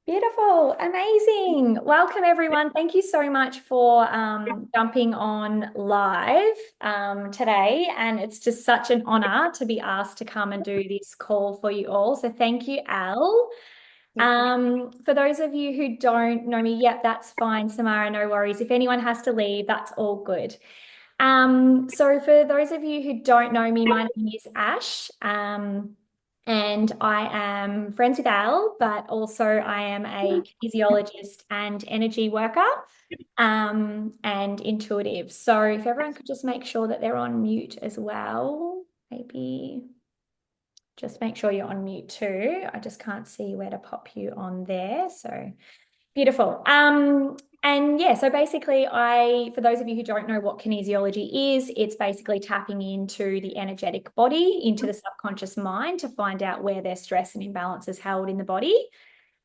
Beautiful, amazing. Welcome, everyone. Thank you so much for jumping on live today. And it's just such an honor to be asked to come and do this call for you all. So thank you, Al. For those of you who don't know me yet, that's fine, Samara, no worries. If anyone has to leave, that's all good. So for those of you who don't know me, my name is Ash. And I am friends with Al, but also I am a kinesiologist and energy worker, and intuitive. So if everyone could just make sure that they're on mute as well, maybe just make sure you're on mute too. I just can't see where to pop you on there. So beautiful. And yeah, so basically, for those of you who don't know what kinesiology is, it's basically tapping into the energetic body, into the subconscious mind to find out where their stress and imbalance is held in the body.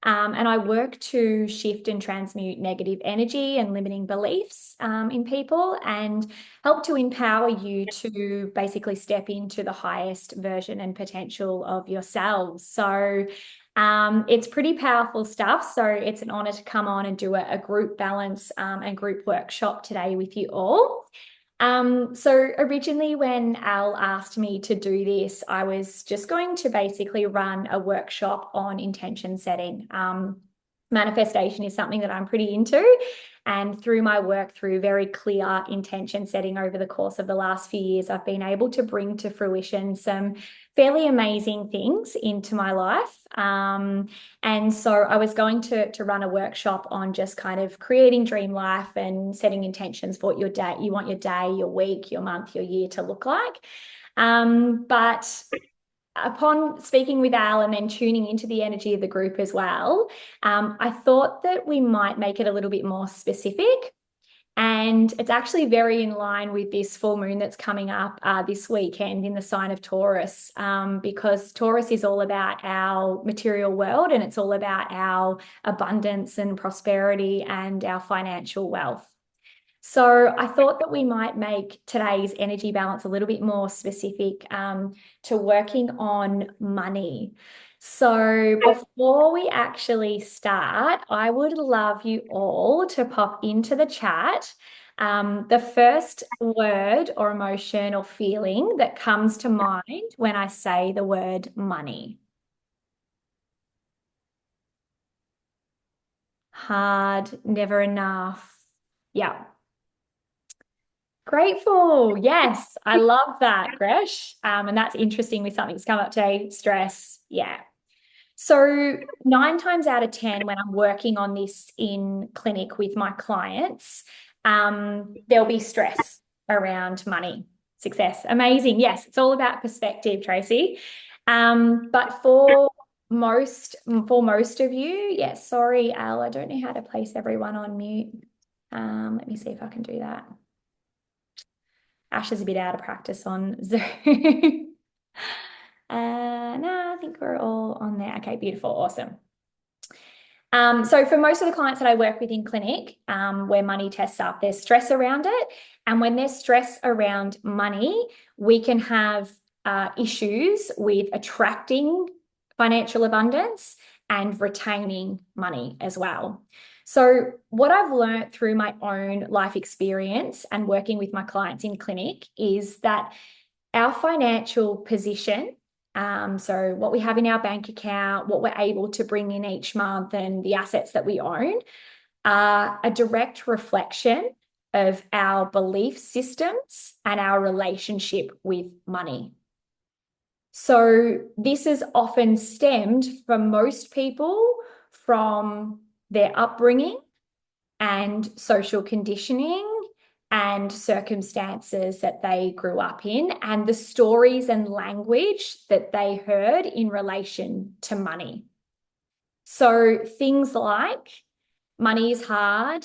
And I work to shift and transmute negative energy and limiting beliefs in people and help to empower you to basically step into the highest version and potential of yourselves. So it's pretty powerful stuff. So it's an honor to come on and do a group balance and group workshop today with you all. So originally when Al asked me to do this, I was just going to basically run a workshop on intention setting. Manifestation is something that I'm pretty into. And through my work through very clear intention setting over the course of the last few years, I've been able to bring to fruition some fairly amazing things into my life. And so I was going to run a workshop on just kind of creating dream life and setting intentions for what your day, you want your day, your week, your month, your year to look like. But upon speaking with Al and then tuning into the energy of the group as well, I thought that we might make it a little bit more specific. And it's actually very in line with this full moon that's coming up this weekend in the sign of Taurus, because Taurus is all about our material world and it's all about our abundance and prosperity and our financial wealth. So I thought that we might make today's energy balance a little bit more specific to working on money. So before we actually start, I would love you all to pop into the chat the first word or emotion or feeling that comes to mind when I say the word money. Hard, never enough. Yeah. Grateful. Yes, I love that, Gresh. And that's interesting with something that's come up today, stress. Yeah. So 9 times out of 10, when I'm working on this in clinic with my clients, there'll be stress around money, success. Amazing. Yes, it's all about perspective, Tracy. But for most of you, yes, sorry, Al, I don't know how to place everyone on mute. Let me see if I can do that. Ash is a bit out of practice on Zoom. No, I think we're all on there. Okay, beautiful, awesome. So for most of the clients that I work with in clinic, where money tests up, there's stress around it. And when there's stress around money, we can have issues with attracting financial abundance and retaining money as well. So what I've learned through my own life experience and working with my clients in clinic is that our financial position, so what we have in our bank account, what we're able to bring in each month, and the assets that we own, are a direct reflection of our belief systems and our relationship with money. So this is often stemmed for most people from their upbringing and social conditioning and circumstances that they grew up in and the stories and language that they heard in relation to money. So things like money is hard.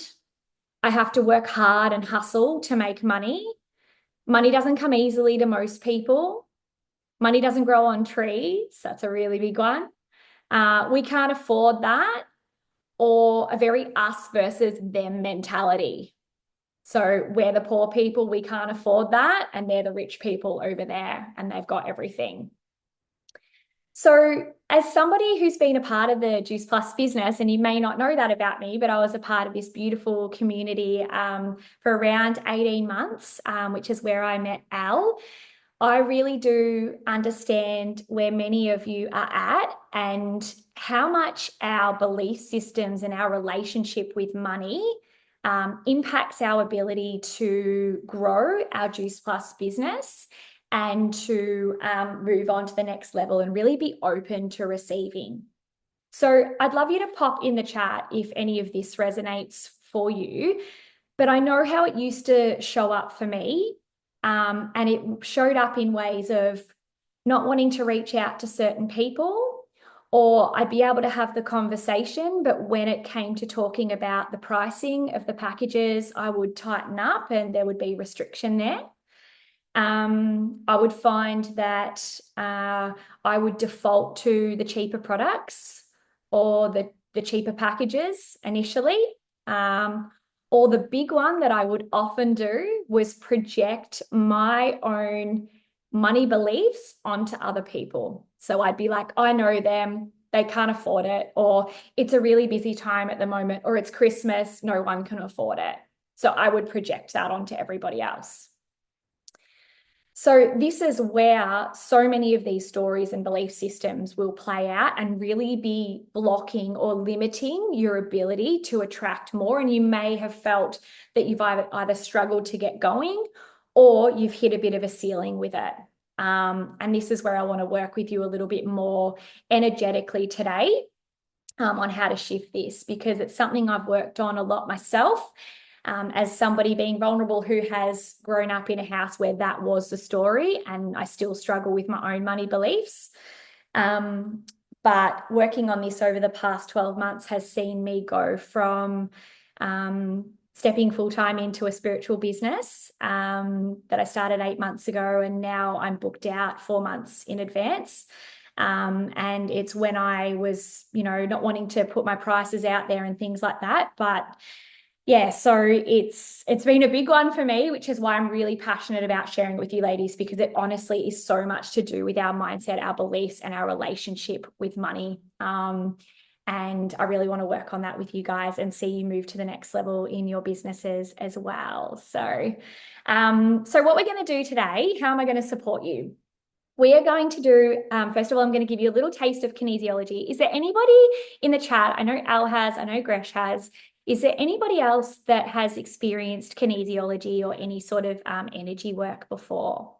I have to work hard and hustle to make money. Money doesn't come easily to most people. Money doesn't grow on trees. That's a really big one. We can't afford that, or a very us versus them mentality. So we're the poor people, we can't afford that, and they're the rich people over there and they've got everything. So, as somebody who's been a part of the Juice Plus business, and you may not know that about me, but I was a part of this beautiful community for around 18 months, which is where I met Al. I really do understand where many of you are at and how much our belief systems and our relationship with money impacts our ability to grow our Juice Plus business and to move on to the next level and really be open to receiving. So I'd love you to pop in the chat if any of this resonates for you. But I know how it used to show up for me. And it showed up in ways of not wanting to reach out to certain people, or I'd be able to have the conversation, but when it came to talking about the pricing of the packages, I would tighten up and there would be restriction there. I would find that I would default to the cheaper products or the cheaper packages initially. Or the big one that I would often do was project my own money beliefs onto other people. So I'd be like, I know them, they can't afford it, or it's a really busy time at the moment, or it's Christmas, no one can afford it. So I would project that onto everybody else. So this is where so many of these stories and belief systems will play out and really be blocking or limiting your ability to attract more. And you may have felt that you've either struggled to get going or you've hit a bit of a ceiling with it. And this is where I want to work with you a little bit more energetically today on how to shift this, because it's something I've worked on a lot myself. As somebody being vulnerable who has grown up in a house where that was the story, and I still struggle with my own money beliefs. But working on this over the past 12 months has seen me go from stepping full-time into a spiritual business that I started 8 months ago, and now I'm booked out 4 months in advance. And it's when I was, not wanting to put my prices out there and things like that, but yeah, so it's been a big one for me, which is why I'm really passionate about sharing with you ladies, because it honestly is so much to do with our mindset, our beliefs, and our relationship with money. And I really want to work on that with you guys and see you move to the next level in your businesses as well. So what we're going to do today, how am I going to support you? We are going to do, first of all, I'm going to give you a little taste of kinesiology. Is there anybody in the chat? I know Al has, I know Gresh has. Is there anybody else that has experienced kinesiology or any sort of energy work before?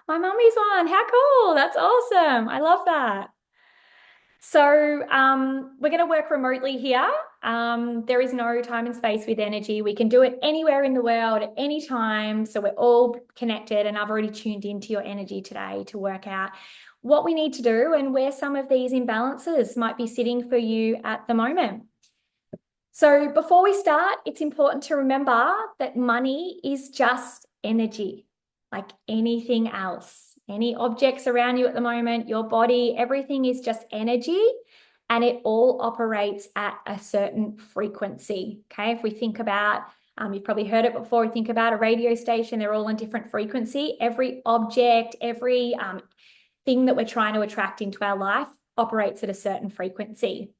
My mummy's one. How cool. That's awesome. I love that. So we're going to work remotely here. There is no time and space with energy. We can do it anywhere in the world at any time. So we're all connected, and I've already tuned into your energy today to work out what we need to do and where some of these imbalances might be sitting for you at the moment. So before we start, it's important to remember that money is just energy, like anything else. Any objects around you at the moment, your body, everything is just energy, and it all operates at a certain frequency. Okay, if we think about, you've probably heard it before, we think about a radio station, they're all on different frequency. Every object, every thing that we're trying to attract into our life operates at a certain frequency.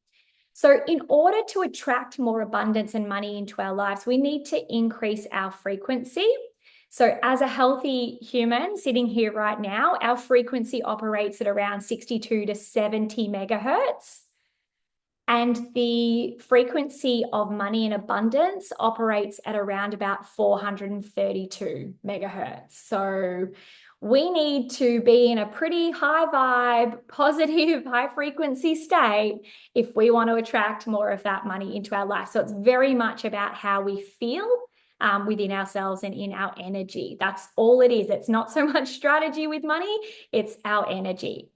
So in order to attract more abundance and money into our lives, we need to increase our frequency. So as a healthy human sitting here right now, our frequency operates at around 62 to 70 megahertz. And the frequency of money in abundance operates at around about 432 megahertz. So we need to be in a pretty high vibe, positive, high frequency state if we want to attract more of that money into our life. So it's very much about how we feel within ourselves and in our energy. That's all it is. It's not so much strategy with money, it's our energy.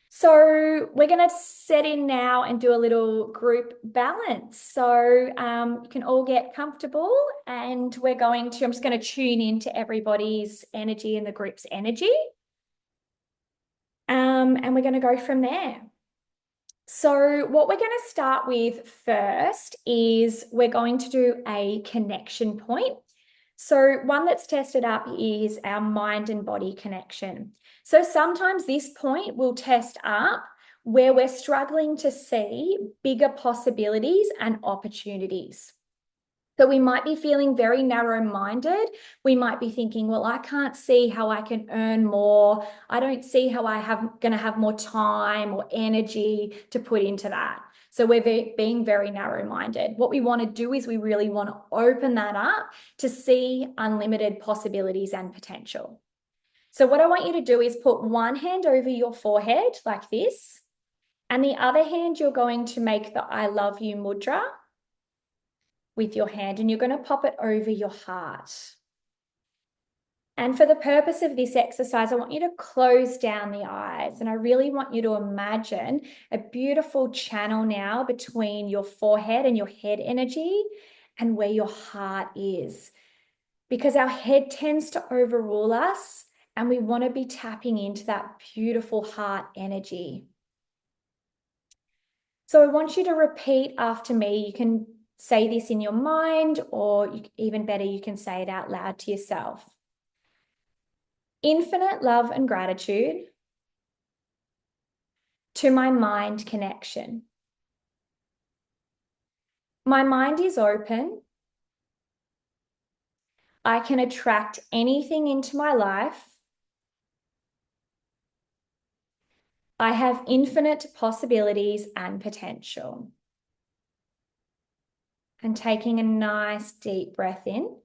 So we're going to set in now and do a little group balance. So you can all get comfortable, and I'm just going to tune into everybody's energy and the group's energy. And we're going to go from there. So what we're going to start with first is we're going to do a connection point. So one that's tested up is our mind and body connection. So sometimes this point will test up where we're struggling to see bigger possibilities and opportunities. So we might be feeling very narrow-minded. We might be thinking, well, I can't see how I can earn more. I don't see how going to have more time or energy to put into that. So we're being very narrow-minded. What we want to do is we really want to open that up to see unlimited possibilities and potential. So what I want you to do is put one hand over your forehead like this, and the other hand, you're going to make the I love you mudra with your hand, and you're going to pop it over your heart. And for the purpose of this exercise, I want you to close down the eyes, and I really want you to imagine a beautiful channel now between your forehead and your head energy and where your heart is, because our head tends to overrule us and we want to be tapping into that beautiful heart energy. So I want you to repeat after me. You can say this in your mind, or even better, you can say it out loud to yourself. Infinite love and gratitude to my mind connection. My mind is open. I can attract anything into my life. I have infinite possibilities and potential. And taking a nice deep breath in.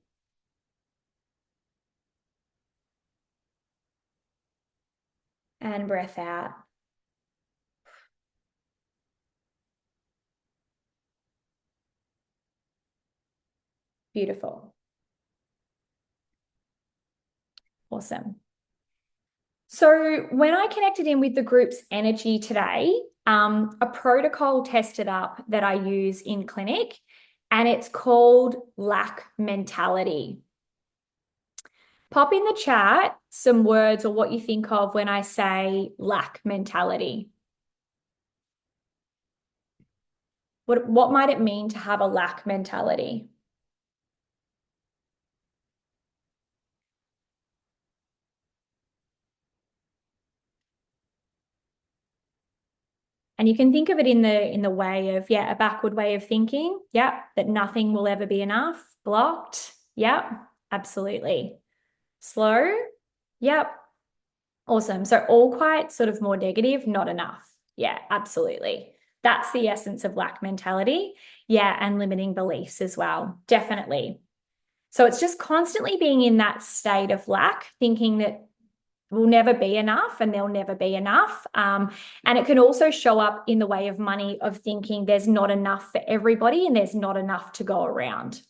And breath out. Beautiful. Awesome. So when I connected in with the group's energy today, a protocol tested up that I use in clinic, and it's called lack mentality. Pop in the chat some words or what you think of when I say lack mentality. What might it mean to have a lack mentality? And you can think of it in the way of, a backward way of thinking. Yeah, that nothing will ever be enough. Blocked. Yeah, absolutely. Slow. Yep. Awesome. So all quite sort of more negative, not enough. Yeah, absolutely. That's the essence of lack mentality. Yeah, and limiting beliefs as well. Definitely. So it's just constantly being in that state of lack, thinking that will never be enough and there'll never be enough. And it can also show up in the way of money, of thinking there's not enough for everybody and there's not enough to go around.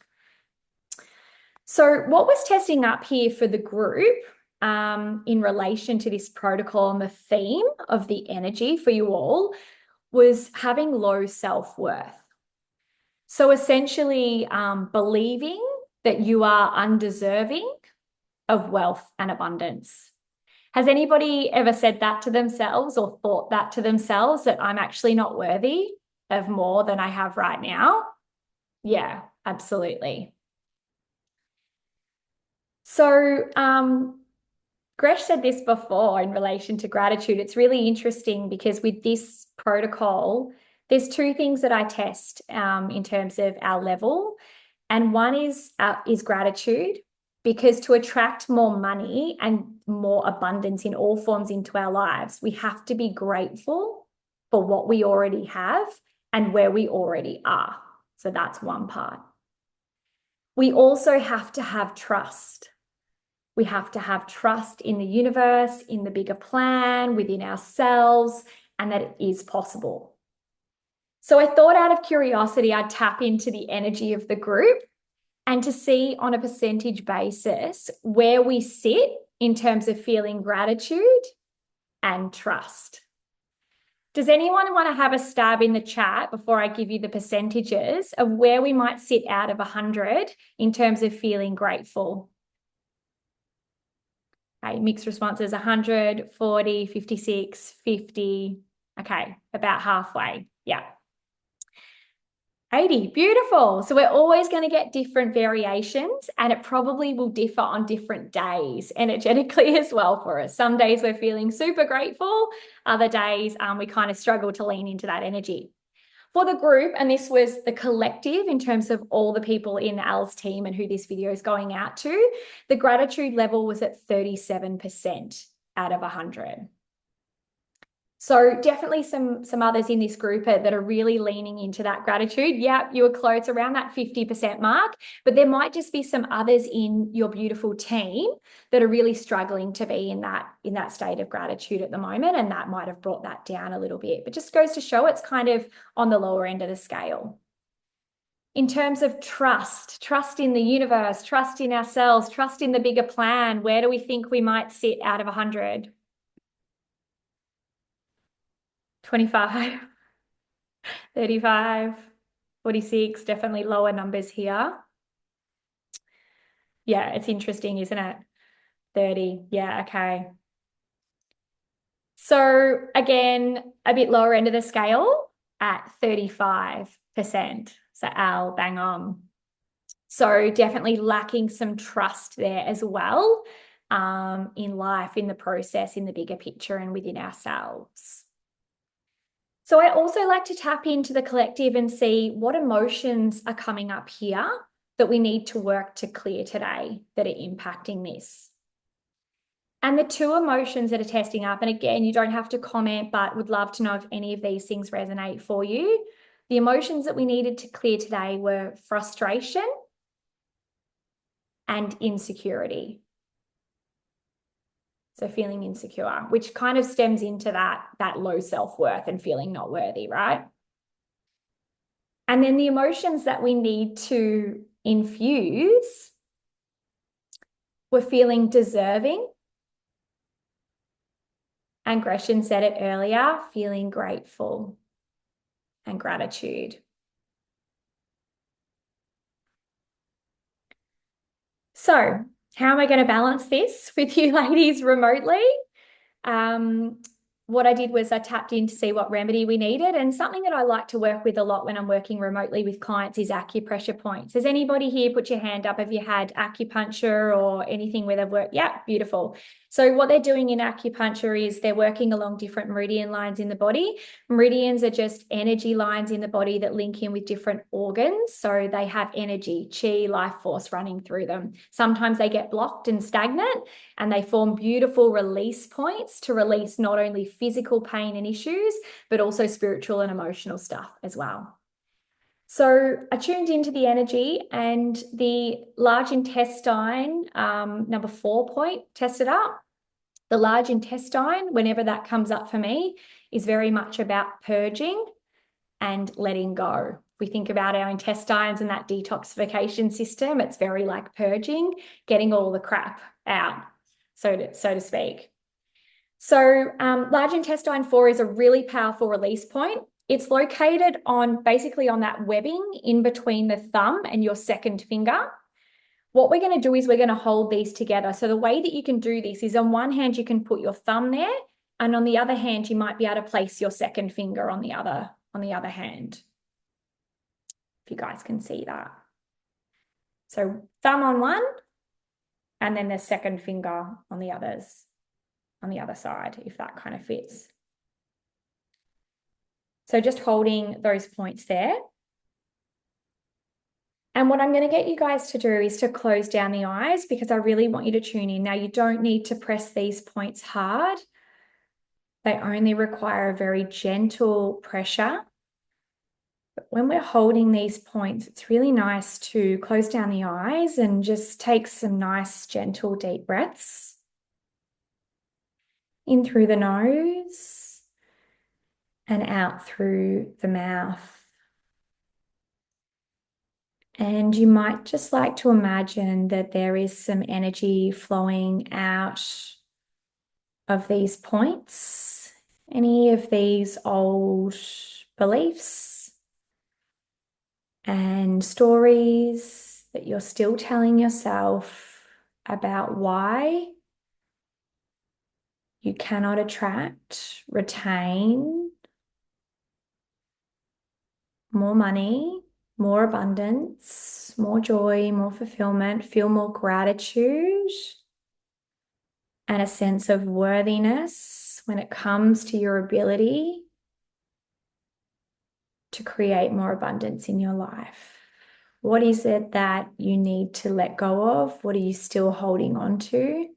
So what was testing up here for the group in relation to this protocol and the theme of the energy for you all was having low self-worth. So essentially believing that you are undeserving of wealth and abundance. Has anybody ever said that to themselves or thought that to themselves, that I'm actually not worthy of more than I have right now? Yeah, absolutely. So Gresh said this before in relation to gratitude. It's really interesting because with this protocol, there's two things that I test in terms of our level. And one is gratitude, because to attract more money and more abundance in all forms into our lives, we have to be grateful for what we already have and where we already are. So that's one part. We also have to have trust. We have to have trust in the universe, in the bigger plan, within ourselves, and that it is possible. So I thought, out of curiosity, I'd tap into the energy of the group and to see on a percentage basis where we sit in terms of feeling gratitude and trust. Does anyone want to have a stab in the chat before I give you the percentages of where we might sit out of 100 in terms of feeling grateful? Okay, mixed responses: 100, 40, 56, 50. Okay, about halfway. Yeah. 80, beautiful. So we're always going to get different variations, and it probably will differ on different days energetically as well for us. Some days we're feeling super grateful, other days we kind of struggle to lean into that energy. For the group, and this was the collective in terms of all the people in Al's team and who this video is going out to, the gratitude level was at 37% out of 100. So definitely some others in this group that are really leaning into that gratitude. Yeah, you were close around that 50% mark, but there might just be some others in your beautiful team that are really struggling to be in that state of gratitude at the moment, and that might have brought that down a little bit. But just goes to show it's kind of on the lower end of the scale. In terms of trust in the universe, trust in ourselves, trust in the bigger plan, where do we think we might sit out of 100? 25, 35, 46, definitely lower numbers here. Yeah, it's interesting, isn't it? 30, yeah, okay. So again, a bit lower end of the scale at 35%. So Al, bang on. So definitely lacking some trust there as well, in life, in the process, in the bigger picture, and within ourselves. So I also like to tap into the collective and see what emotions are coming up here that we need to work to clear today that are impacting this. And the two emotions that are testing up, and again, you don't have to comment, but would love to know if any of these things resonate for you. The emotions that we needed to clear today were frustration and insecurity. So feeling insecure, which kind of stems into that low self-worth and feeling not worthy, right? And then the emotions that we need to infuse, we're feeling deserving. And Gretchen said it earlier, feeling grateful and gratitude. So how am I going to balance this with you ladies remotely? What I did was I tapped in to see what remedy we needed, and something that I like to work with a lot when I'm working remotely with clients is acupressure points. Has anybody here put your hand up? Have you had acupuncture or anything where they've worked? Yeah, beautiful. So what they're doing in acupuncture is they're working along different meridian lines in the body. Meridians are just energy lines in the body that link in with different organs. So they have energy, chi, life force running through them. Sometimes they get blocked and stagnant, and they form beautiful release points to release not only physical pain and issues, but also spiritual and emotional stuff as well. So I tuned into the energy, and the large intestine, number 4 point, tested up. The large intestine, whenever that comes up for me, is very much about purging and letting go. We think about our intestines and that detoxification system, it's very like purging, getting all the crap out, so to speak. So large intestine 4 is a really powerful release point. It's located basically on that webbing in between the thumb and your second finger. What we're going to do is we're going to hold these together. So the way that you can do this is, on one hand, you can put your thumb there, and on the other hand, you might be able to place your second finger on the other hand. If you guys can see that. So thumb on one, and then the second finger on the other side, if that kind of fits. So just holding those points there. And what I'm going to get you guys to do is to close down the eyes, because I really want you to tune in. Now, you don't need to press these points hard. They only require a very gentle pressure. But when we're holding these points, it's really nice to close down the eyes and just take some nice, gentle, deep breaths. In through the nose and out through the mouth. And you might just like to imagine that there is some energy flowing out of these points, any of these old beliefs and stories that you're still telling yourself about why you cannot attract, retain more money, more abundance, more joy, more fulfillment, feel more gratitude and a sense of worthiness when it comes to your ability to create more abundance in your life. What is it that you need to let go of? What are you still holding on to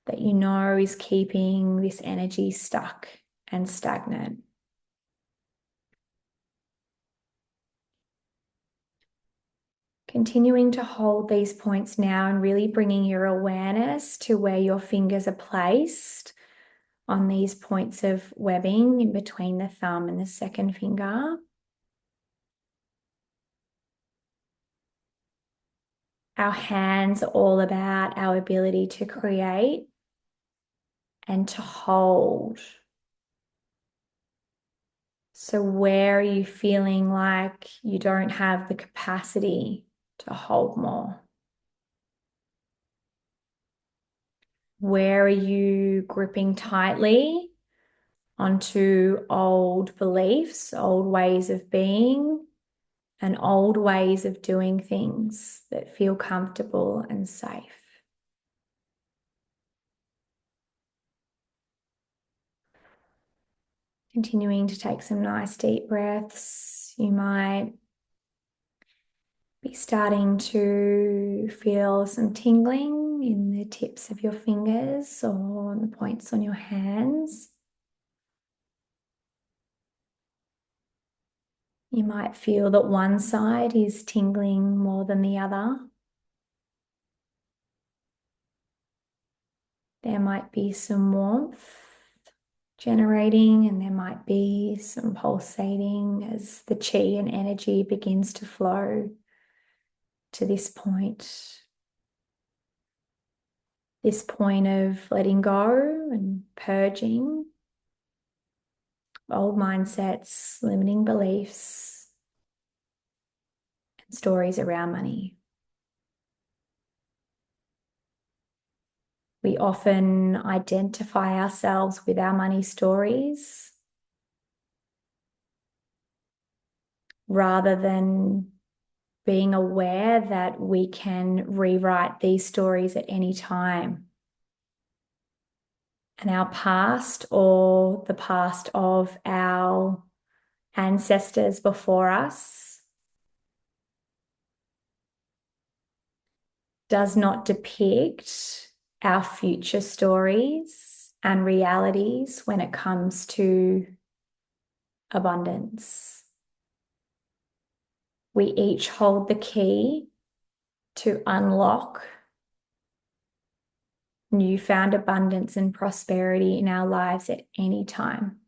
that you know is keeping this energy stuck and stagnant? Continuing to hold these points now and really bringing your awareness to where your fingers are placed on these points of webbing in between the thumb and the second finger. Our hands are all about our ability to create and to hold. So where are you feeling like you don't have the capacity to hold more? Where are you gripping tightly onto old beliefs, old ways of being, and old ways of doing things that feel comfortable and safe? Continuing to take some nice deep breaths. You might be starting to feel some tingling in the tips of your fingers or on the points on your hands. You might feel that one side is tingling more than the other. There might be some warmth generating, and there might be some pulsating as the chi and energy begins to flow to this point. This point of letting go and purging old mindsets, limiting beliefs, and stories around money. We often identify ourselves with our money stories rather than being aware that we can rewrite these stories at any time. And our past or the past of our ancestors before us does not depict our future stories and realities when it comes to abundance. We each hold the key to unlock newfound abundance and prosperity in our lives at any time.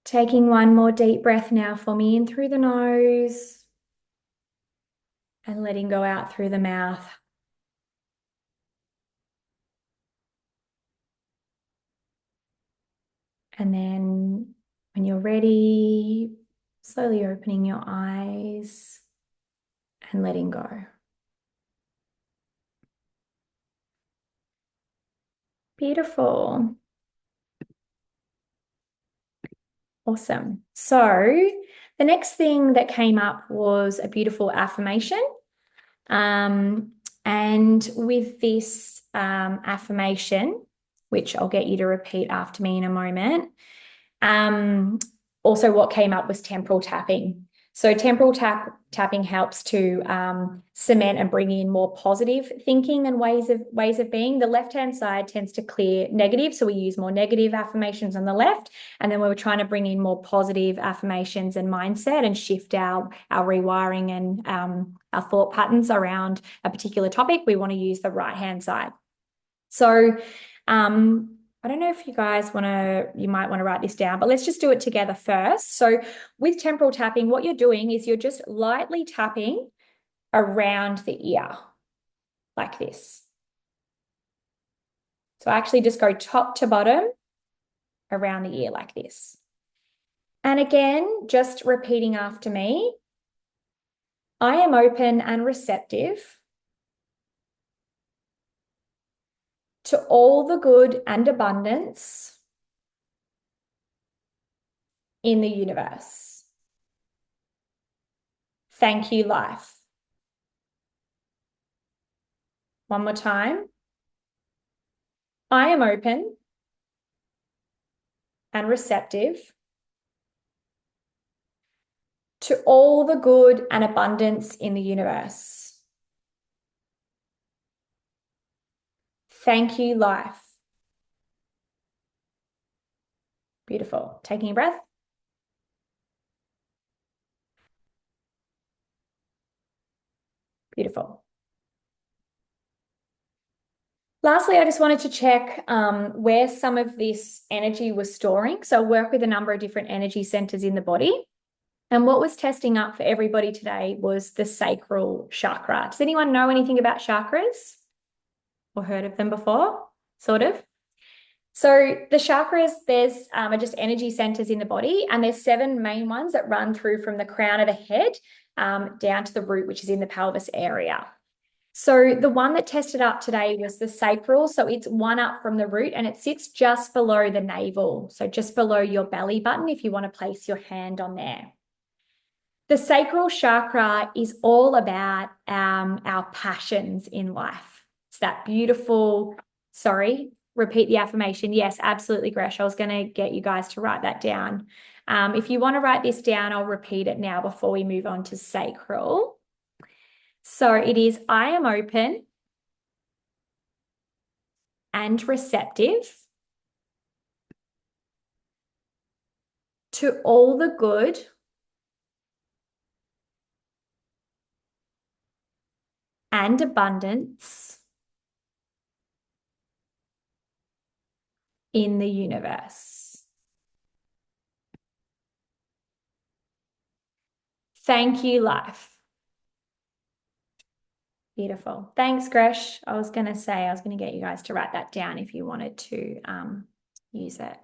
Taking one more deep breath now for me in through the nose and letting go out through the mouth. And then when you're ready, slowly opening your eyes and letting go. Beautiful. Awesome. So the next thing that came up was a beautiful affirmation. And with this affirmation, which I'll get you to repeat after me in a moment, also what came up was temporal tapping. So temporal tapping helps to cement and bring in more positive thinking and ways of being. The left-hand side tends to clear negative, so we use more negative affirmations on the left, and then we were trying to bring in more positive affirmations and mindset and shift our rewiring and our thought patterns around a particular topic. We want to use the right-hand side. So I don't know if you guys you might want to write this down, but let's just do it together first. So with temporal tapping, what you're doing is you're just lightly tapping around the ear like this. So actually just go top to bottom around the ear like this. And again, just repeating after me. I am open and receptive to all the good and abundance in the universe. Thank you, life. One more time. I am open and receptive to all the good and abundance in the universe. Thank you, life. Beautiful. Taking a breath. Beautiful. Lastly, I just wanted to check where some of this energy was storing. So I work with a number of different energy centers in the body. And what was testing up for everybody today was the sacral chakra. Does anyone know anything about chakras or heard of them before? Sort of. So the chakras, there's are just energy centers in the body, and there's 7 main ones that run through from the crown of the head down to the root, which is in the pelvis area. So the one that tested up today was the sacral. So it's one up from the root and it sits just below the navel. So just below your belly button, if you want to place your hand on there. The sacral chakra is all about our passions in life. It's that beautiful, repeat the affirmation. Yes, absolutely, Gresh. I was going to get you guys to write that down. If you want to write this down, I'll repeat it now before we move on to sacral. So it is, I am open and receptive to all the good and abundance in the universe. Thank you, life. Beautiful. Thanks, Gresh. I was going to get you guys to write that down if you wanted to use it.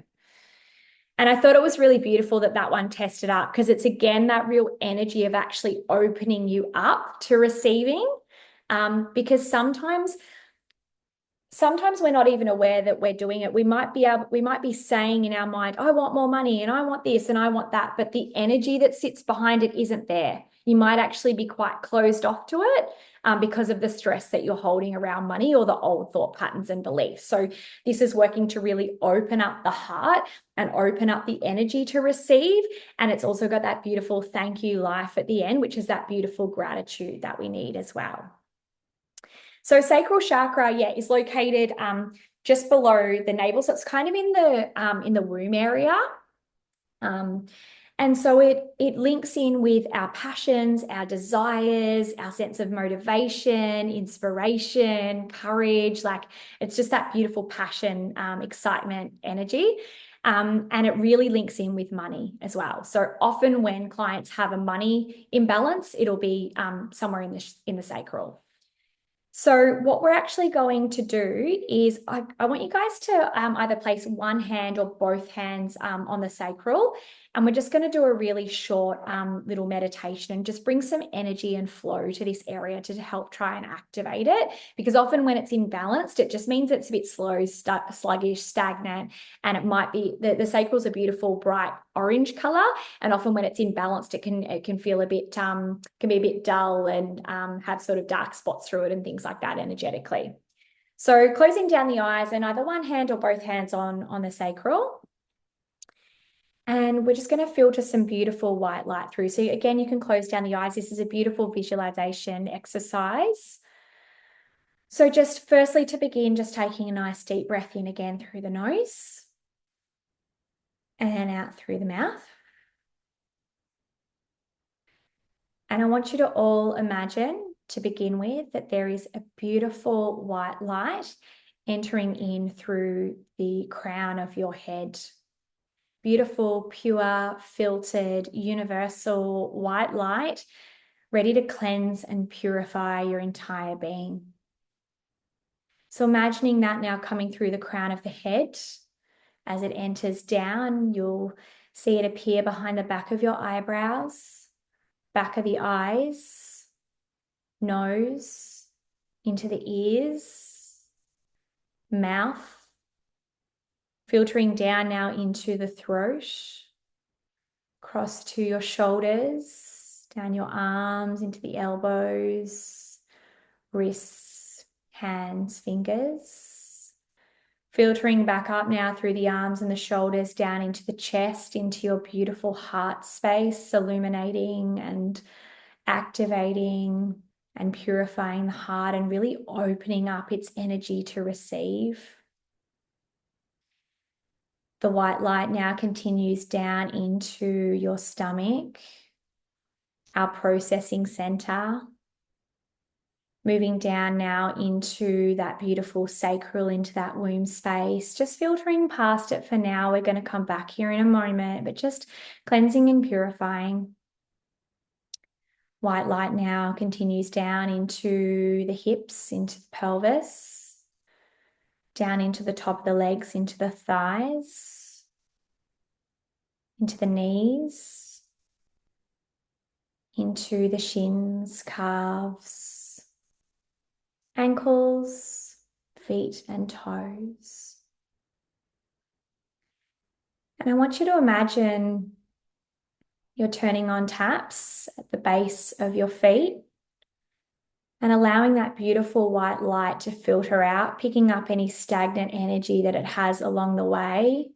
And I thought it was really beautiful that that one tested up, because it's, again, that real energy of actually opening you up to receiving. Because sometimes we're not even aware that we're doing it. We might be saying in our mind, I want more money and I want this and I want that, but the energy that sits behind it isn't there. You might actually be quite closed off to it because of the stress that you're holding around money or the old thought patterns and beliefs. So this is working to really open up the heart and open up the energy to receive. And it's also got that beautiful thank you, life, at the end, which is that beautiful gratitude that we need as well. So sacral chakra, is located just below the navel. So it's kind of in the womb area. And so it links in with our passions, our desires, our sense of motivation, inspiration, courage. Like, it's just that beautiful passion, excitement, energy. And it really links in with money as well. So often when clients have a money imbalance, it'll be somewhere in the sacral. So what we're actually going to do is I want you guys to either place one hand or both hands on the sacral, and we're just going to do a really short little meditation and just bring some energy and flow to this area to help try and activate it, because often when it's imbalanced, it just means it's a bit slow, sluggish, stagnant, and it might be, the sacral is a beautiful bright orange color, and often when it's imbalanced, it can feel a bit can be a bit dull and have sort of dark spots through it and things like that energetically. So closing down the eyes and either one hand or both hands on the sacral. And we're just going to filter some beautiful white light through. So again, you can close down the eyes. This is a beautiful visualization exercise. So just firstly, to begin, just taking a nice deep breath in again through the nose and out through the mouth. And I want you to all imagine, to begin with, that there is a beautiful white light entering in through the crown of your head. Beautiful, pure, filtered, universal white light, ready to cleanse and purify your entire being. So imagining that now coming through the crown of the head. As it enters down, you'll see it appear behind the back of your eyebrows, back of the eyes, nose, into the ears, mouth, filtering down now into the throat, across to your shoulders, down your arms, into the elbows, wrists, hands, fingers. Filtering back up now through the arms and the shoulders, down into the chest, into your beautiful heart space, illuminating and activating and purifying the heart and really opening up its energy to receive. The white light now continues down into your stomach, our processing center, moving down now into that beautiful sacral, into that womb space, just filtering past it for now. We're going to come back here in a moment, but just cleansing and purifying. White light now continues down into the hips, into the pelvis, down into the top of the legs, into the thighs, into the knees, into the shins, calves, ankles, feet and toes. And I want you to imagine you're turning on taps at the base of your feet and allowing that beautiful white light to filter out, picking up any stagnant energy that it has along the way,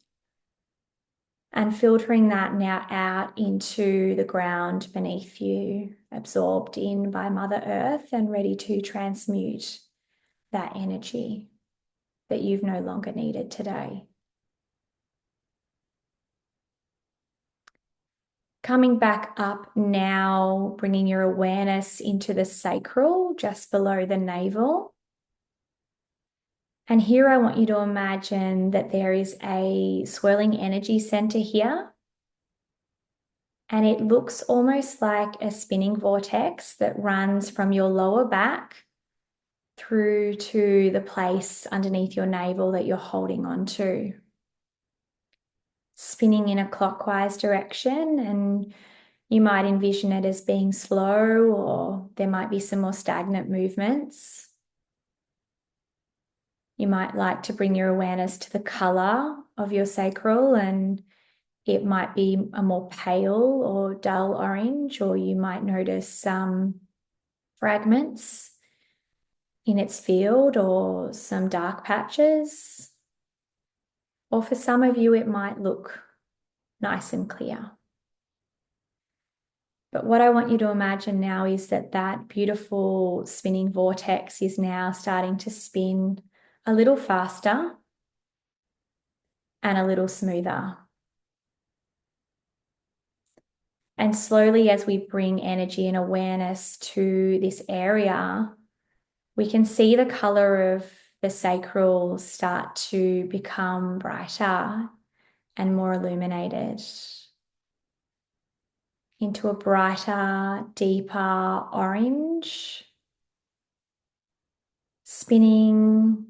and filtering that now out into the ground beneath you, absorbed in by Mother Earth and ready to transmute that energy that you've no longer needed today. Coming back up now, bringing your awareness into the sacral, just below the navel. And here I want you to imagine that there is a swirling energy center here. And it looks almost like a spinning vortex that runs from your lower back through to the place underneath your navel that you're holding on to. Spinning in a clockwise direction, and you might envision it as being slow, or there might be some more stagnant movements. You might like to bring your awareness to the color of your sacral, and it might be a more pale or dull orange, or you might notice some fragments in its field or some dark patches. Or for some of you, it might look nice and clear. But what I want you to imagine now is that that beautiful spinning vortex is now starting to spin a little faster and a little smoother. And slowly, as we bring energy and awareness to this area, we can see the color of the sacral start to become brighter and more illuminated into a brighter, deeper orange, spinning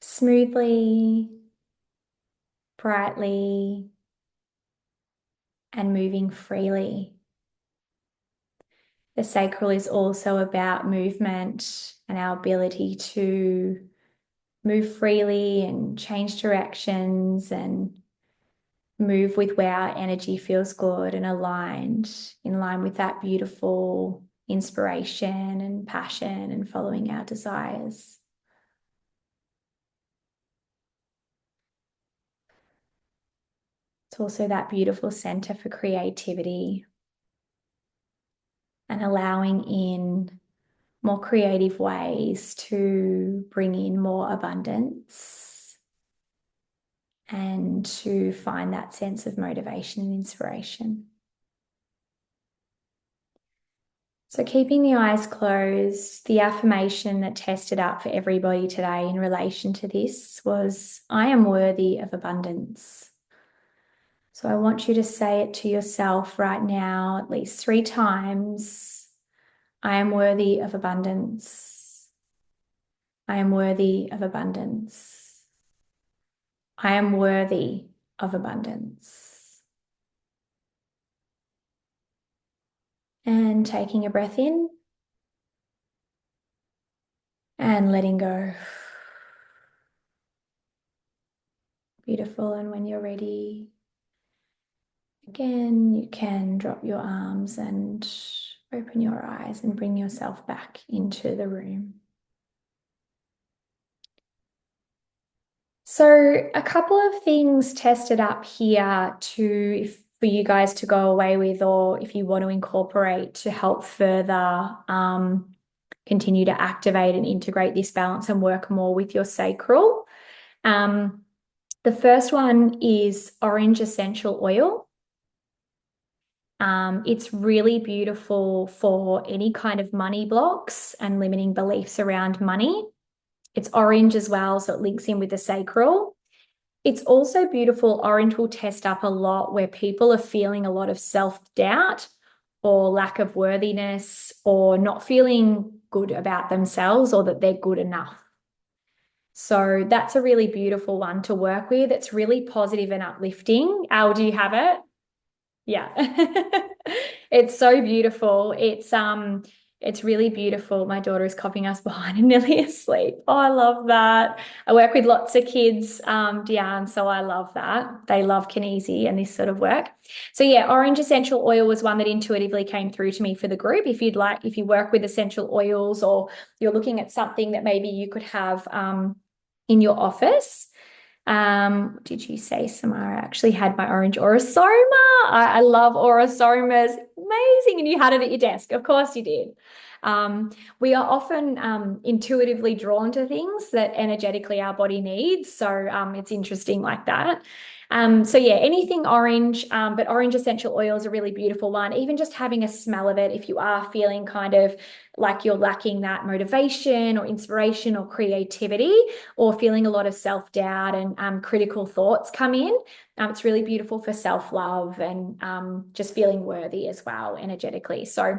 smoothly, brightly, and moving freely. The sacral is also about movement and our ability to move freely and change directions and move with where our energy feels good and aligned, in line with that beautiful inspiration and passion and following our desires. It's also that beautiful center for creativity and allowing in more creative ways to bring in more abundance and to find that sense of motivation and inspiration. So keeping the eyes closed, the affirmation that tested up for everybody today in relation to this was, I am worthy of abundance. So I want you to say it to yourself right now at least 3 times. I am worthy of abundance. I am worthy of abundance. I am worthy of abundance. And taking a breath in and letting go. Beautiful. And when you're ready, Again, you can drop your arms and open your eyes and bring yourself back into the room. So a couple of things tested up here for you guys to go away with, or if you want to incorporate to help further continue to activate and integrate this balance and work more with your sacral. The first one is orange essential oil. It's really beautiful for any kind of money blocks and limiting beliefs around money. It's orange as well, so it links in with the sacral. It's also beautiful. Orange will test up a lot where people are feeling a lot of self-doubt or lack of worthiness or not feeling good about themselves or that they're good enough. So that's a really beautiful one to work with. It's really positive and uplifting. Al, do you have it? Yeah. It's so beautiful. It's really beautiful. My daughter is copying us behind and nearly asleep. Oh, I love that. I work with lots of kids, Deanne, so I love that. They love kinesi and this sort of work. So yeah, orange essential oil was one that intuitively came through to me for the group. If you work with essential oils or you're looking at something that maybe you could have in your office. Did you say Samara? I actually had my orange Aurosoma. I love Aurosomas. Amazing. And you had it at your desk. Of course you did. We are often intuitively drawn to things that energetically our body needs. So it's interesting like that. So yeah, anything orange, but orange essential oil is a really beautiful one. Even just having a smell of it, if you are feeling kind of like you're lacking that motivation or inspiration or creativity, or feeling a lot of self-doubt and critical thoughts come in, it's really beautiful for self-love and just feeling worthy as well energetically. So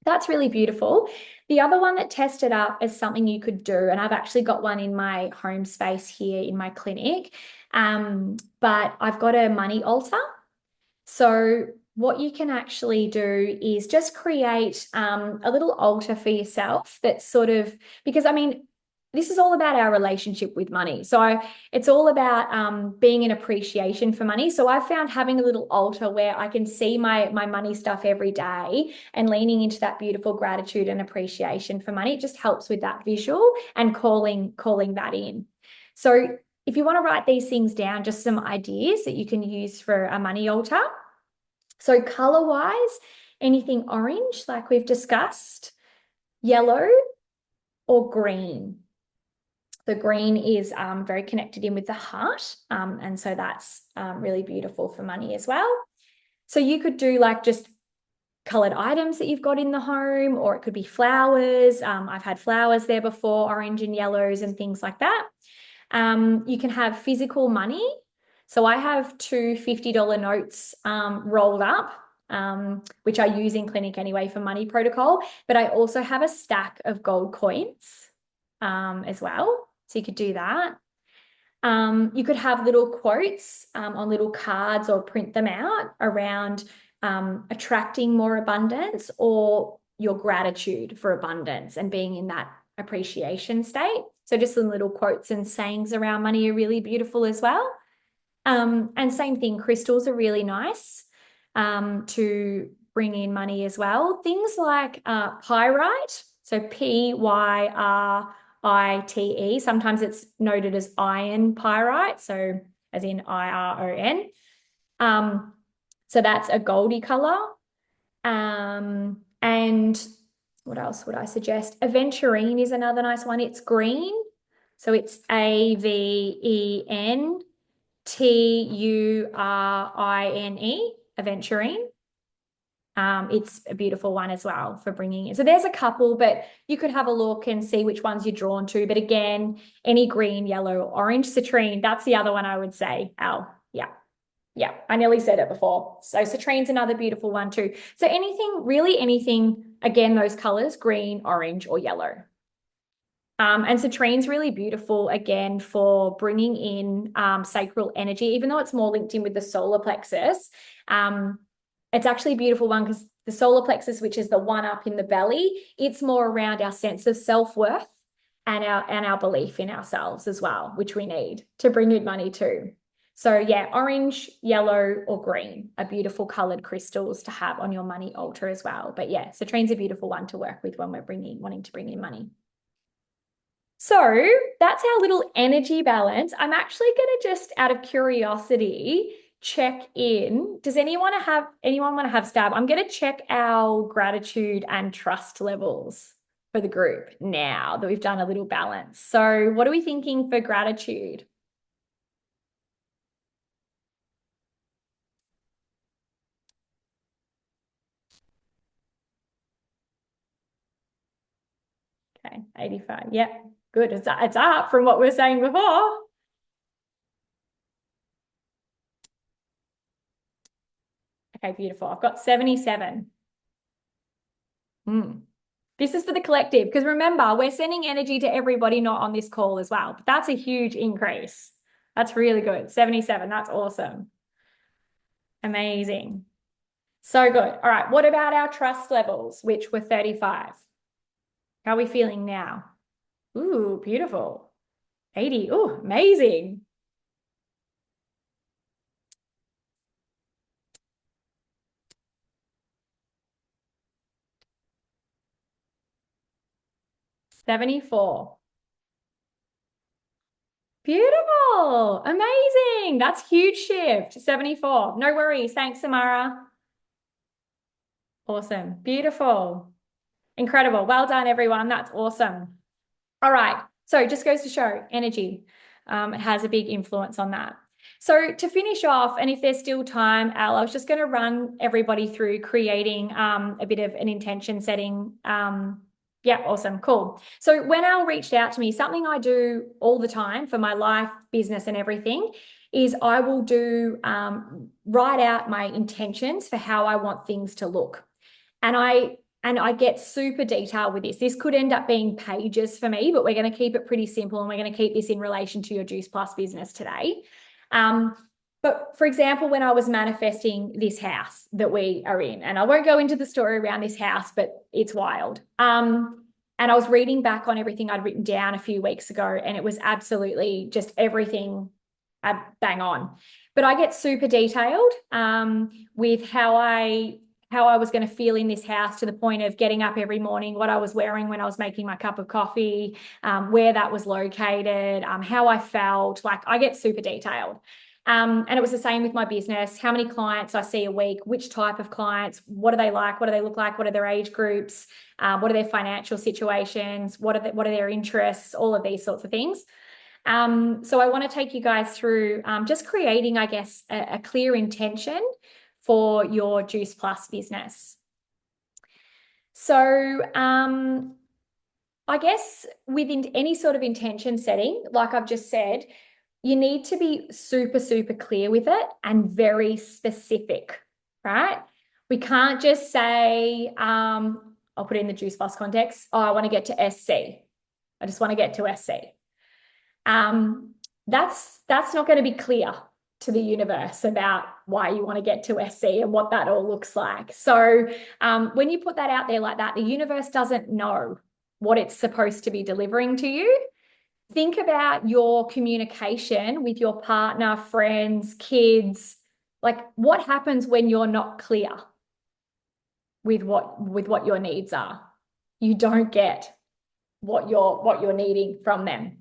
that's really beautiful. The other one that tested up is something you could do, and I've actually got one in my home space here in my clinic, but I've got a money altar. So what you can actually do is just create a little altar for yourself that's sort of, because I mean, this is all about our relationship with money. So it's all about being in appreciation for money. So I found having a little altar where I can see my money stuff every day and leaning into that beautiful gratitude and appreciation for money. It just helps with that visual and calling that in. So if you want to write these things down, just some ideas that you can use for a money altar. So color-wise, anything orange, like we've discussed, yellow or green. The green is very connected in with the heart. And so that's really beautiful for money as well. So you could do like just colored items that you've got in the home, or it could be flowers. I've had flowers there before, orange and yellows and things like that. You can have physical money. So I have two $50 notes rolled up, which I use in clinic anyway for money protocol. But I also have a stack of gold coins as well. So you could do that. You could have little quotes on little cards or print them out around attracting more abundance or your gratitude for abundance and being in that appreciation state. So just some little quotes and sayings around money are really beautiful as well. And same thing, crystals are really nice to bring in money as well. Things like pyrite, so PYRITE. Sometimes it's noted as iron pyrite, so as in IRON. So that's a goldy color. And what else would I suggest? Aventurine is another nice one. It's green. So it's AVENTURINE, Aventurine. It's a beautiful one as well for bringing in. So there's a couple, but you could have a look and see which ones you're drawn to. But again, any green, yellow, or orange. Citrine, that's the other one I would say, Al. Yeah. Yeah, I nearly said it before. So citrine's another beautiful one too. So anything, really anything, again, those colors, green, orange, or yellow. And citrine's really beautiful, again, for bringing in sacral energy, even though it's more linked in with the solar plexus. It's actually a beautiful one because the solar plexus, which is the one up in the belly, it's more around our sense of self-worth and our belief in ourselves as well, which we need to bring in money too. So yeah, orange, yellow, or green are beautiful colored crystals to have on your money altar as well. But yeah, citrune's a beautiful one to work with when we're wanting to bring in money. So that's our little energy balance. I'm actually going to just, out of curiosity, check in. Does anyone want to have stab? I'm going to check our gratitude and trust levels for the group now that we've done a little balance. So what are we thinking for gratitude? Okay, 85. Yep, good. It's up from what we were saying before. Okay, beautiful. I've got 77. This is for the collective, because remember, we're sending energy to everybody not on this call as well. But that's a huge increase. That's really good. 77. That's awesome. Amazing. So good. All right. What about our trust levels, which were 35? How are we feeling now? Ooh, beautiful. 80. Ooh, amazing. 74. Beautiful. Amazing. That's huge shift. 74. No worries. Thanks, Samara. Awesome. Beautiful. Incredible. Well done, everyone. That's awesome. All right. So it just goes to show energy. It has a big influence on that. So to finish off, and if there's still time, Al, I was just going to run everybody through creating a bit of an intention setting. Yeah, awesome. Cool. So when Al reached out to me, something I do all the time for my life, business, and everything is I will do write out my intentions for how I want things to look. And I get super detailed with this. This could end up being pages for me, but we're going to keep it pretty simple, and we're going to keep this in relation to your Juice Plus business today. But for example, when I was manifesting this house that we are in, and I won't go into the story around this house, but it's wild. And I was reading back on everything I'd written down a few weeks ago, and it was absolutely just everything bang on. But I get super detailed with how I was going to feel in this house, to the point of getting up every morning, what I was wearing when I was making my cup of coffee, where that was located, how I felt. Like, I get super detailed. And it was the same with my business, how many clients I see a week, which type of clients, what do they like, what do they look like, what are their age groups, what are their financial situations, what are their interests, all of these sorts of things. So I want to take you guys through just creating, I guess, a clear intention for your Juice Plus business. So I guess within any sort of intention setting, like I've just said, you need to be super, super clear with it and very specific, right? We can't just say, I'll put it in the Juice Plus context, oh, I want to get to SC. I just want to get to SC. That's not going to be clear to the universe about why you want to get to SC and what that all looks like. So when you put that out there like that, the universe doesn't know what it's supposed to be delivering to you. Think about your communication with your partner, friends, kids. Like, what happens when you're not clear with what your needs are? You don't get what you're needing from them.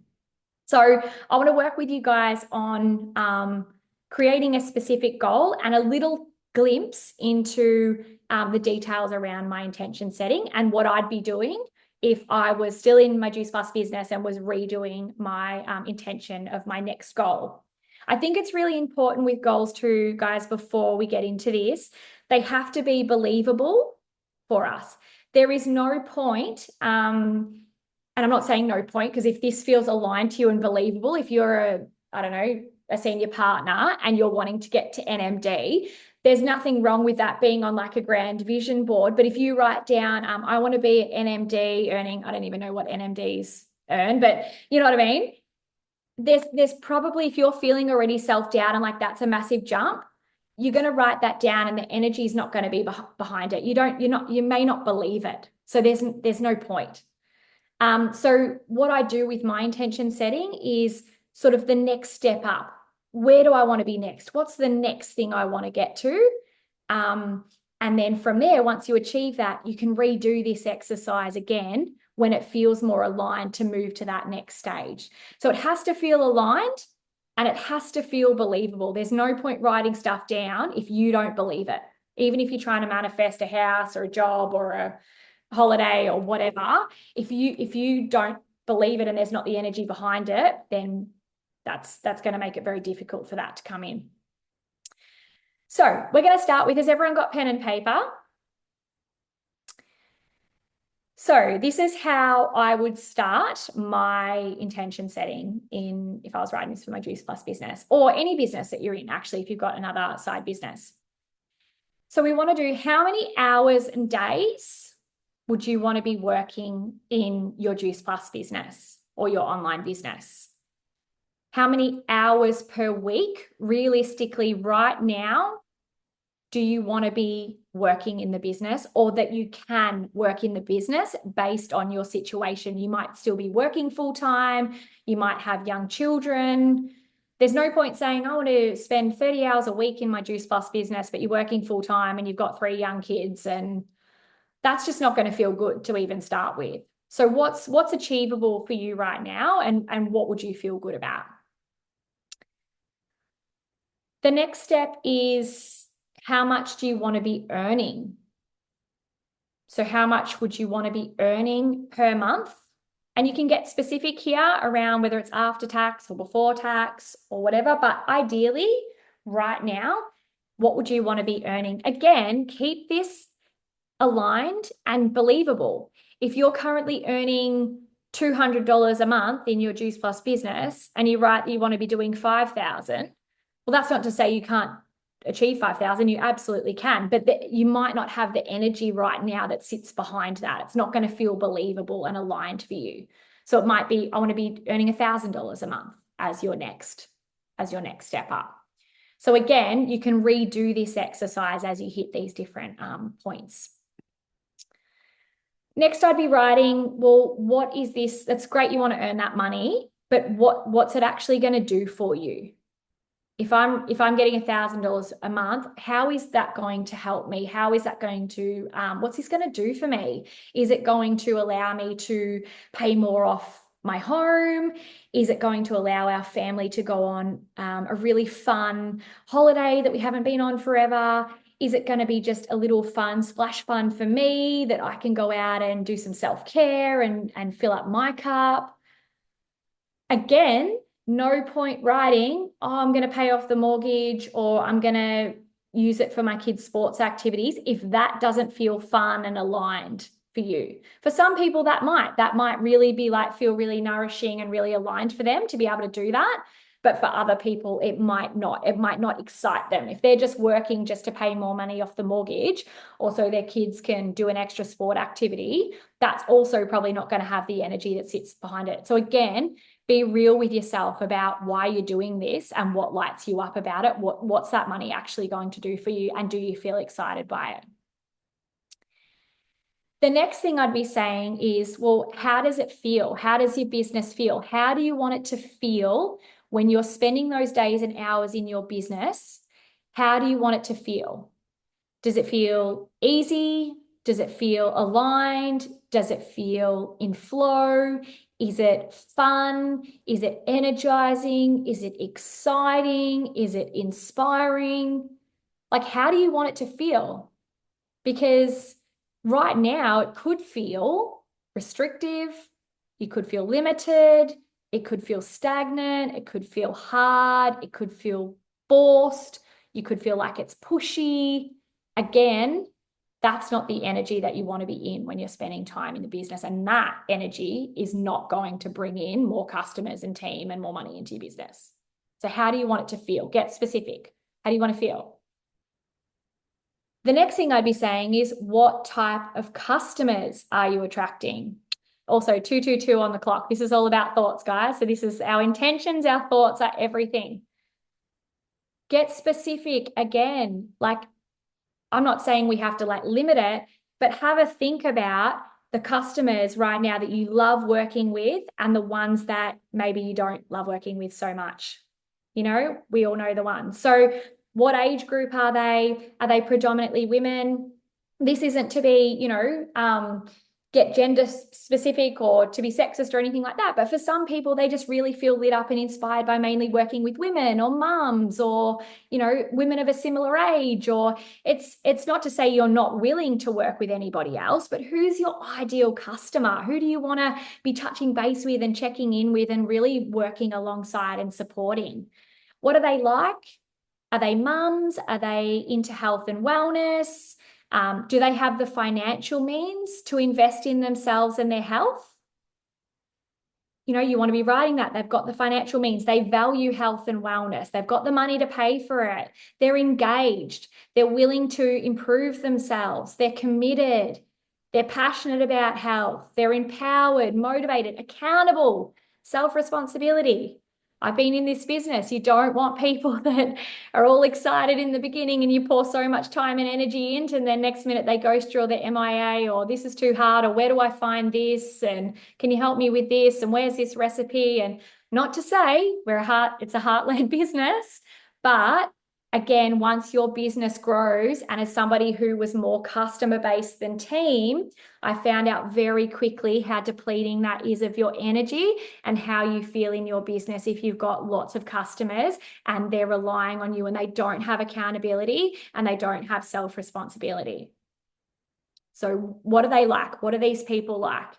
So I want to work with you guys on creating a specific goal and a little glimpse into the details around my intention setting and what I'd be doing if I was still in my Juice Plus business and was redoing my intention of my next goal. I think it's really important with goals too, guys, before we get into this, they have to be believable for us. There is no point, and I'm not saying no point, because if this feels aligned to you and believable, if you're a senior partner and you're wanting to get to NMD, there's nothing wrong with that being on like a grand vision board. But if you write down, I want to be at NMD earning, I don't even know what NMDs earn, but you know what I mean? There's probably, if you're feeling already self-doubt and like that's a massive jump, you're going to write that down and the energy is not going to be behind it. You may not believe it. So there's no point. So what I do with my intention setting is sort of the next step up where do I want to be next? What's the next thing I want to get to? And then from there, once you achieve that, you can redo this exercise again when it feels more aligned to move to that next stage. So it has to feel aligned and it has to feel believable. There's no point writing stuff down if you don't believe it. Even if you're trying to manifest a house or a job or a holiday or whatever, if you don't believe it and there's not the energy behind it, then that's going to make it very difficult for that to come in. So we're going to start with, has everyone got pen and paper? So this is how I would start my intention setting if I was writing this for my Juice Plus business or any business that you're in, actually, if you've got another side business. So we want to do, how many hours and days would you want to be working in your Juice Plus business or your online business? How many hours per week, realistically, right now, do you want to be working in the business, or that you can work in the business based on your situation? You might still be working full time. You might have young children. There's no point saying, I want to spend 30 hours a week in my Juice Plus business, but you're working full time and you've got 3 young kids, and that's just not going to feel good to even start with. So what's achievable for you right now, and what would you feel good about? The next step is, how much do you want to be earning? So how much would you want to be earning per month? And you can get specific here around whether it's after tax or before tax or whatever, but ideally right now, what would you want to be earning? Again, keep this aligned and believable. If you're currently earning $200 a month in your Juice Plus business and you write that you want to be doing 5,000, well, that's not to say you can't achieve 5,000. You absolutely can, but you might not have the energy right now that sits behind that. It's not going to feel believable and aligned for you. So it might be, I want to be earning $1,000 a month as your next step up. So again, you can redo this exercise as you hit these different points. Next, I'd be writing, well, what is this? That's great, you want to earn that money, but what's it actually going to do for you? If I'm getting $1,000 a month, how is that going to help me? How is that going to, what's this going to do for me? Is it going to allow me to pay more off my home? Is it going to allow our family to go on a really fun holiday that we haven't been on forever? Is it going to be just a little fun, splash fun for me that I can go out and do some self-care and fill up my cup? Again, no point writing, oh, I'm going to pay off the mortgage or I'm going to use it for my kids' sports activities if that doesn't feel fun and aligned for you. For some people, that might really be like, feel really nourishing and really aligned for them to be able to do that. But for other people, it might not excite them. If they're just working just to pay more money off the mortgage, also their kids can do an extra sport activity, that's also probably not going to have the energy that sits behind it. So again, be real with yourself about why you're doing this and what lights you up about it. What's that money actually going to do for you? And do you feel excited by it? The next thing I'd be saying is, well, how does it feel? How does your business feel? How do you want it to feel when you're spending those days and hours in your business? How do you want it to feel? Does it feel easy? Does it feel aligned? Does it feel in flow? Is it fun? Is it energizing? Is it exciting? Is it inspiring? Like, how do you want it to feel? Because right now it could feel restrictive. You could feel limited. It could feel stagnant. It could feel hard. It could feel forced. You could feel like it's pushy. Again, that's not the energy that you want to be in when you're spending time in the business. And that energy is not going to bring in more customers and team and more money into your business. So how do you want it to feel? Get specific. How do you want to feel? The next thing I'd be saying is, what type of customers are you attracting? Also, 222 on the clock. This is all about thoughts, guys. So this is our intentions, our thoughts are everything. Get specific again. Like, I'm not saying we have to like limit it, but have a think about the customers right now that you love working with and the ones that maybe you don't love working with so much. You know, we all know the ones. So what age group are they? Are they predominantly women? This isn't to be, get gender specific or to be sexist or anything like that. But for some people, they just really feel lit up and inspired by mainly working with women or mums or, women of a similar age. Or it's not to say you're not willing to work with anybody else, but who's your ideal customer? Who do you want to be touching base with and checking in with and really working alongside and supporting? What are they like? Are they mums? Are they into health and wellness? Do they have the financial means to invest in themselves and their health? You want to be writing that. They've got the financial means. They value health and wellness. They've got the money to pay for it. They're engaged. They're willing to improve themselves. They're committed. They're passionate about health. They're empowered, motivated, accountable, self-responsibility. I've been in this business. You don't want people that are all excited in the beginning and you pour so much time and energy into, and then next minute they ghost you or they're MIA or this is too hard or where do I find this and can you help me with this and where's this recipe? And not to say it's a heart-led business, but again, once your business grows, and as somebody who was more customer based than team, I found out very quickly how depleting that is of your energy and how you feel in your business if you've got lots of customers and they're relying on you and they don't have accountability and they don't have self-responsibility. So what are they like? What are these people like?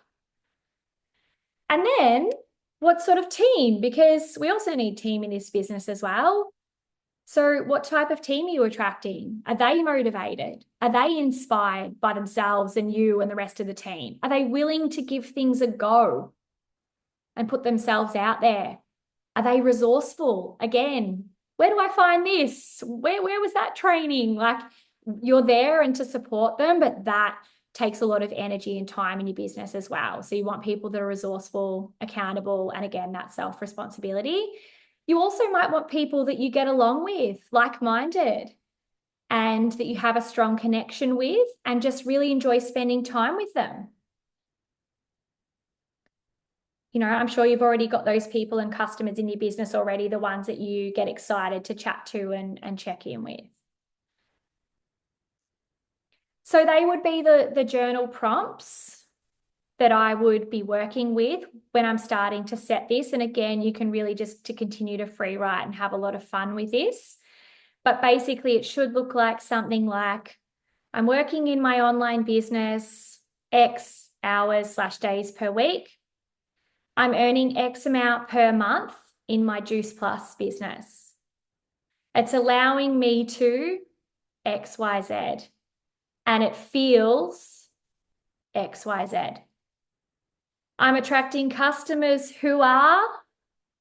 And then what sort of team? Because we also need team in this business as well. So what type of team are you attracting? Are they motivated? Are they inspired by themselves and you and the rest of the team? Are they willing to give things a go and put themselves out there? Are they resourceful? Again, where do I find this? Where was that training? Like, you're there and to support them, but that takes a lot of energy and time in your business as well. So you want people that are resourceful, accountable, and again, that self-responsibility. You also might want people that you get along with, like-minded, and that you have a strong connection with and just really enjoy spending time with them. I'm sure you've already got those people and customers in your business already, the ones that you get excited to chat to and check in with. So they would be the journal prompts that I would be working with when I'm starting to set this. And again, you can really just to continue to free write and have a lot of fun with this. But basically it should look like something like, I'm working in my online business X hours/days per week. I'm earning X amount per month in my Juice Plus business. It's allowing me to XYZ and it feels XYZ. I'm attracting customers who are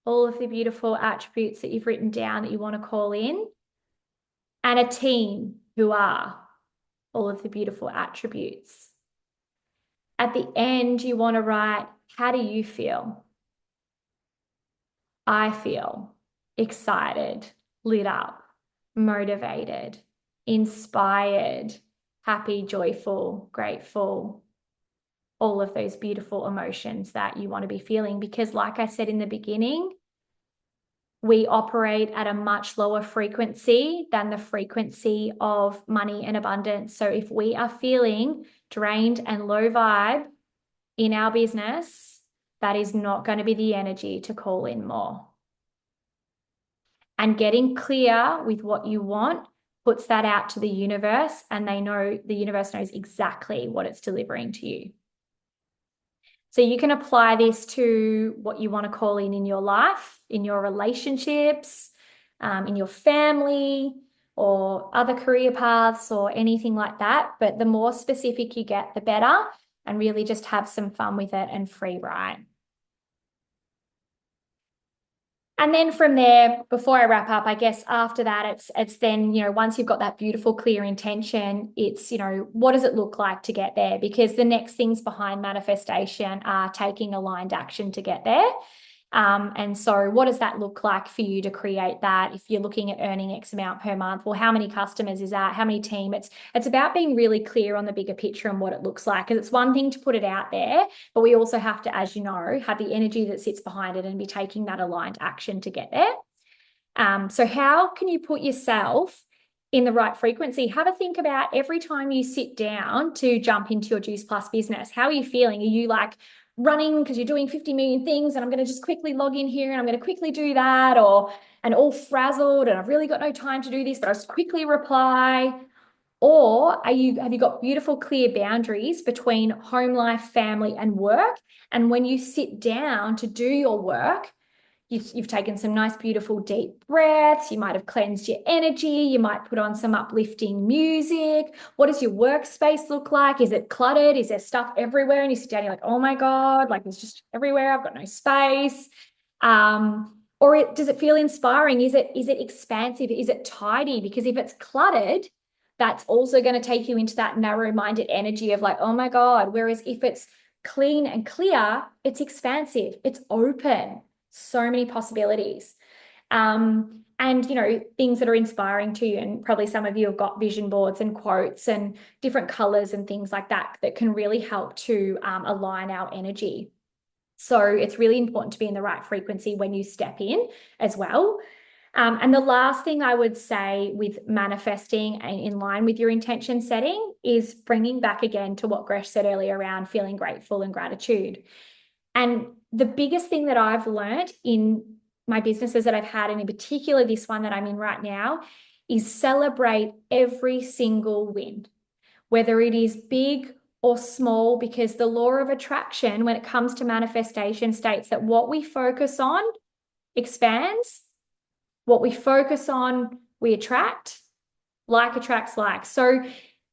all of the beautiful attributes that you've written down that you want to call in, and a team who are all of the beautiful attributes. At the end, you want to write, how do you feel? I feel excited, lit up, motivated, inspired, happy, joyful, grateful, all of those beautiful emotions that you want to be feeling. Because like I said in the beginning, we operate at a much lower frequency than the frequency of money and abundance. So if we are feeling drained and low vibe in our business, that is not going to be the energy to call in more. And getting clear with what you want puts that out to the universe, and the universe knows exactly what it's delivering to you. So you can apply this to what you want to call in your life, in your relationships, in your family, or other career paths or anything like that. But the more specific you get, the better, and really just have some fun with it and free write. And then from there, before I wrap up, I guess after that, it's then, once you've got that beautiful, clear intention, it's, what does it look like to get there? Because the next things behind manifestation are taking aligned action to get there. And so what does that look like for you to create that? If you're looking at earning X amount per month, well, how many customers is that? How many team? It's about being really clear on the bigger picture and what it looks like. Because it's one thing to put it out there, but we also have to, as you know, have the energy that sits behind it and be taking that aligned action to get there. So how can you put yourself in the right frequency? Have a think about every time you sit down to jump into your Juice Plus business. How are you feeling? Are you like running because you're doing 50 million things and I'm going to just quickly log in here and I'm going to quickly do that, and all frazzled and I've really got no time to do this, but I'll just quickly reply? Or have you got beautiful, clear boundaries between home life, family, and work? And when you sit down to do your work, you've taken some nice, beautiful, deep breaths. You might have cleansed your energy. You might put on some uplifting music. What does your workspace look like? Is it cluttered? Is there stuff everywhere? And you sit down, you're like, oh my God, like it's just everywhere. I've got no space. Or does it feel inspiring? Is it expansive? Is it tidy? Because if it's cluttered, that's also going to take you into that narrow-minded energy of like, oh my God. Whereas if it's clean and clear, it's expansive, it's open, so many possibilities. And things that are inspiring to you, and probably some of you have got vision boards and quotes and different colors and things like that that can really help to align our energy. So it's really important to be in the right frequency when you step in as well. And the last thing I would say with manifesting and in line with your intention setting is bringing back again to what Gresh said earlier around feeling grateful and gratitude. And the biggest thing that I've learned in my businesses that I've had, and in particular this one that I'm in right now, is celebrate every single win, whether it is big or small, because the law of attraction, when it comes to manifestation, states that what we focus on expands. What we focus on, we attract. Like attracts like. So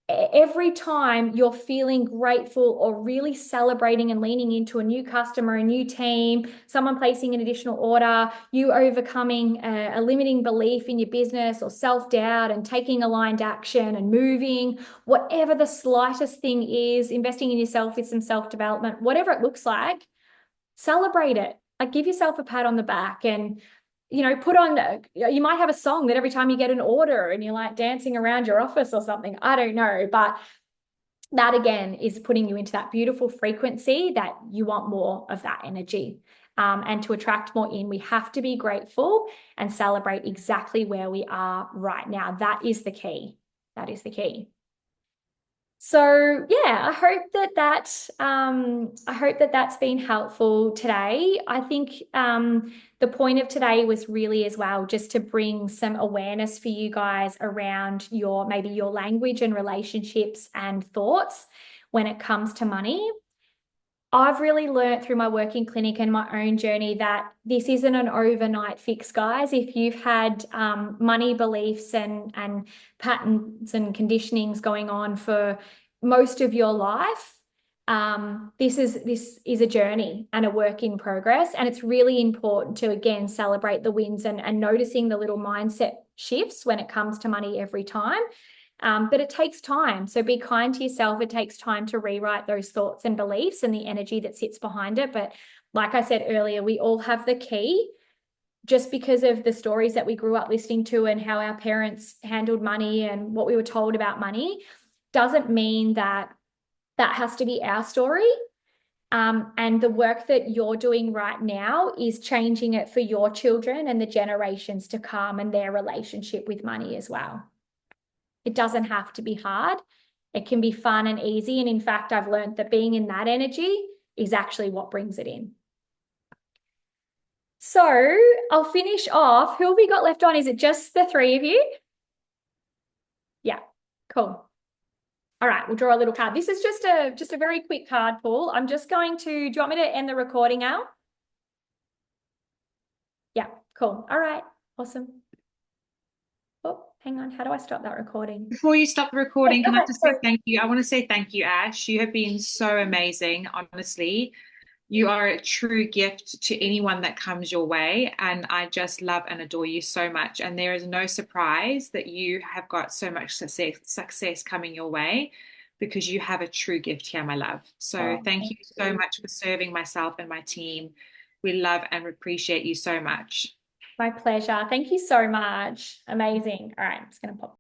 every time you're feeling grateful or really celebrating and leaning into a new customer, a new team, someone placing an additional order, you overcoming a limiting belief in your business or self-doubt and taking aligned action and moving, whatever the slightest thing is, investing in yourself with some self-development, whatever it looks like, celebrate it. Like, give yourself a pat on the back and put on, you might have a song that every time you get an order and you're like dancing around your office or something. I don't know. But that again is putting you into that beautiful frequency that you want more of that energy. And to attract more in, we have to be grateful and celebrate exactly where we are right now. That is the key. That is the key. So yeah, I hope that that's been helpful today. I think the point of today was really as well just to bring some awareness for you guys around maybe your language and relationships and thoughts when it comes to money. I've really learned through my working clinic and my own journey that this isn't an overnight fix, guys. If you've had money beliefs and patterns and conditionings going on for most of your life, this is a journey and a work in progress. And it's really important to, again, celebrate the wins and noticing the little mindset shifts when it comes to money every time. But it takes time. So be kind to yourself. It takes time to rewrite those thoughts and beliefs and the energy that sits behind it. But like I said earlier, we all have the key. Just because of the stories that we grew up listening to and how our parents handled money and what we were told about money doesn't mean that that has to be our story. And the work that you're doing right now is changing it for your children and the generations to come and their relationship with money as well. It doesn't have to be hard. It can be fun and easy. And in fact, I've learned that being in that energy is actually what brings it in. So I'll finish off. Who have we got left on? Is it just the three of you? Yeah, cool. All right, we'll draw a little card. This is just a very quick card pull. I'm just going to, do you want me to end the recording now? Yeah, cool. All right, awesome. Oh, hang on. How do I stop that recording? Before you stop the recording, can I Okay, just say sorry. thank you? I want to say thank you, Ash. You have been so amazing, honestly. You are a true gift to anyone that comes your way, and I just love and adore you so much. And there is no surprise that you have got so much success coming your way because you have a true gift here, my love. So Oh, thank thank you so you. much for serving myself and my team. We love and appreciate you so much. My pleasure. Thank you so much. Amazing. All right, I'm just going to pop